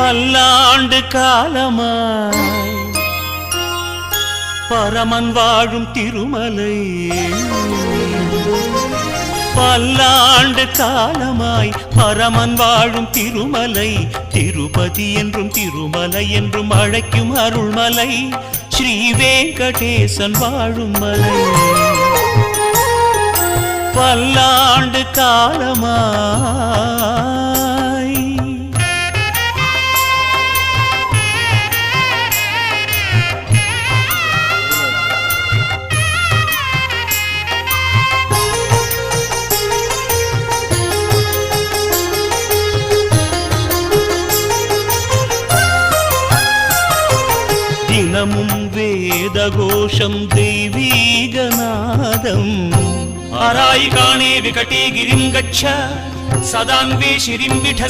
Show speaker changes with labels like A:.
A: பல்லாண்டு காலமாய் பரமன் வாழும் திருமலை, பல்லாண்டு காலமாய் பரமன் வாழும் திருமலை, திருப்பதி என்றும் திருமலை என்றும் அழைக்கும் அருள்மலை, ஸ்ரீ வெங்கடேசன் வாழும் மலை. பல்லாண்டு காலமாய் தினமும் வேத கோஷம் தெய்வீகநாதம், ஆராய் காணே விகடே கிரிம் கச்ச சதான்வே ஸ்ரீம் விட